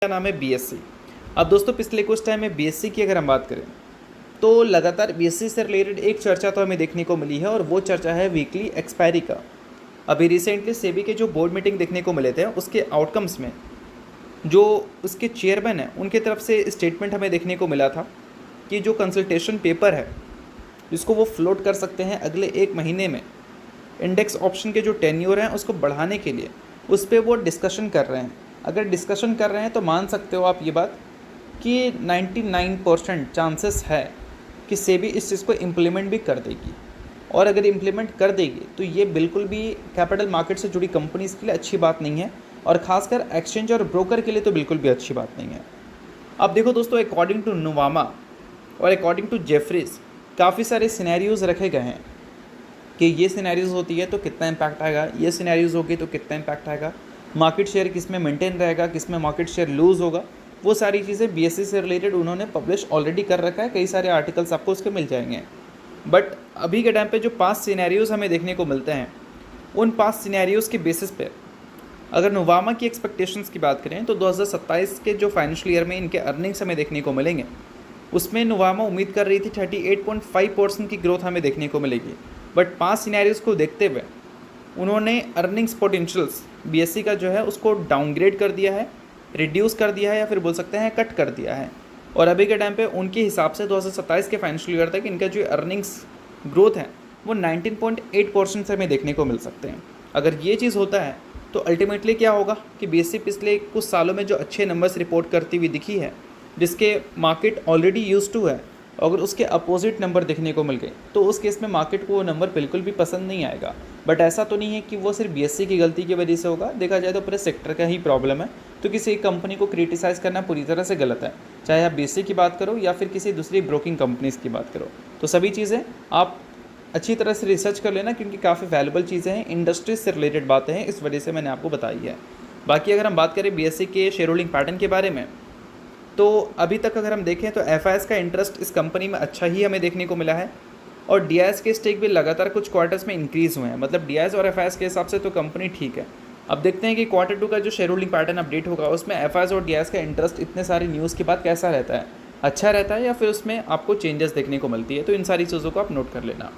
का नाम है बीएससी। अब दोस्तों पिछले कुछ टाइम में बीएससी की अगर हम बात करें तो लगातार बीएससी से रिलेटेड एक चर्चा तो हमें देखने को मिली है और वो चर्चा है वीकली एक्सपायरी का। अभी रिसेंटली सेबी के जो बोर्ड मीटिंग देखने को मिले थे उसके आउटकम्स में जो उसके चेयरमैन हैं उनके तरफ से स्टेटमेंट हमें देखने को मिला था कि जो कंसल्टेशन पेपर है जिसको वो फ्लोट कर सकते हैं अगले एक महीने में, इंडेक्स ऑप्शन के जो टेन्योर हैं उसको बढ़ाने के लिए उस पर वो डिस्कशन कर रहे हैं। अगर डिस्कशन कर रहे हैं तो मान सकते हो आप ये बात कि 99% चांसेस है कि सेबी इस चीज़ को इम्प्लीमेंट भी कर देगी, और अगर इम्प्लीमेंट कर देगी तो ये बिल्कुल भी कैपिटल मार्केट से जुड़ी कंपनीज़ के लिए अच्छी बात नहीं है, और ख़ासकर एक्सचेंज और ब्रोकर के लिए तो बिल्कुल भी अच्छी बात नहीं है। अब देखो दोस्तों, अकॉर्डिंग टू नुवामा और अकॉर्डिंग टू जेफरीज काफ़ी सारे सिनेरियोज़ रखे गए हैं कि ये सिनेरियोज़ होती है तो कितना इम्पैक्ट आएगा, ये सिनेरियोज़ होगी तो कितना इम्पैक्ट आएगा, मार्केट शेयर किस में मेंटेन रहेगा, किस में मार्केट शेयर लूज़ होगा। वो सारी चीज़ें बीएससी से रिलेटेड उन्होंने पब्लिश ऑलरेडी कर रखा है, कई सारे आर्टिकल्स आपको उसके मिल जाएंगे। बट अभी के टाइम पे जो 5 सिनेरियोज़ हमें देखने को मिलते हैं उन 5 सिनेरियोज़ के बेसिस पे अगर नुवामा की एक्सपेक्टेशंस की बात करें तो 2027 के जो फाइनेंशियल ईयर में इनके अर्निंग्स हमें देखने को मिलेंगे उसमें नुवामा उम्मीद कर रही थी 38.5% की ग्रोथ हमें देखने को मिलेगी। बट 5 सिनेरियोज़ को देखते हुए उन्होंने अर्निंग्स पोटेंशियल्स बीएससी का जो है उसको डाउनग्रेड कर दिया है, रिड्यूस कर दिया है, या फिर बोल सकते हैं कट कर दिया है। और अभी के टाइम पे उनके हिसाब से 2027 के फाइनेंशियल ईयर तक इनका जो अर्निंग्स ग्रोथ है वो 19.8% से हमें देखने को मिल सकते हैं। अगर ये चीज़ होता है तो अल्टीमेटली क्या होगा कि बीएससी पिछले कुछ सालों में जो अच्छे नंबर्स रिपोर्ट करती हुई दिखी है, जिसके मार्केट ऑलरेडी यूज्ड टू है, अगर उसके अपोजिट नंबर देखने को मिल गए तो उस केस में मार्केट को वो नंबर बिल्कुल भी पसंद नहीं आएगा। बट ऐसा तो नहीं है कि वो सिर्फ बीएससी की गलती की वजह से होगा, देखा जाए तो पूरे सेक्टर का ही प्रॉब्लम है। तो किसी एक कंपनी को क्रिटिसाइज़ करना पूरी तरह से गलत है, चाहे आप बीएससी की बात करो या फिर किसी दूसरी ब्रोकिंग कंपनीज़ की बात करो। तो सभी चीज़ें आप अच्छी तरह से रिसर्च कर लेना, क्योंकि काफ़ी वैल्यूबल चीज़ें हैं, इंडस्ट्री से रिलेटेड बातें हैं, इस वजह से मैंने आपको बताई है। बाकी अगर हम बात करें बीएससी के शेयर होल्डिंग पैटर्न के बारे में तो अभी तक अगर हम देखें तो एफआईएस का इंटरेस्ट इस कंपनी में अच्छा ही हमें देखने को मिला है, और डीआईएस के स्टेक भी लगातार कुछ क्वार्टर्स में इंक्रीज़ हुए हैं। मतलब डीआईएस और एफआईएस के हिसाब से तो कंपनी ठीक है। अब देखते हैं कि Q2 का जो शेयर होल्डिंग पैटर्न अपडेट होगा उसमें एफआईएस और डीआईएस का इंटरेस्ट इतने सारे न्यूज़ के बाद कैसा रहता है, अच्छा रहता है या फिर उसमें आपको चेंजेस देखने को मिलती है। तो इन सारी चीज़ों को आप नोट कर लेना।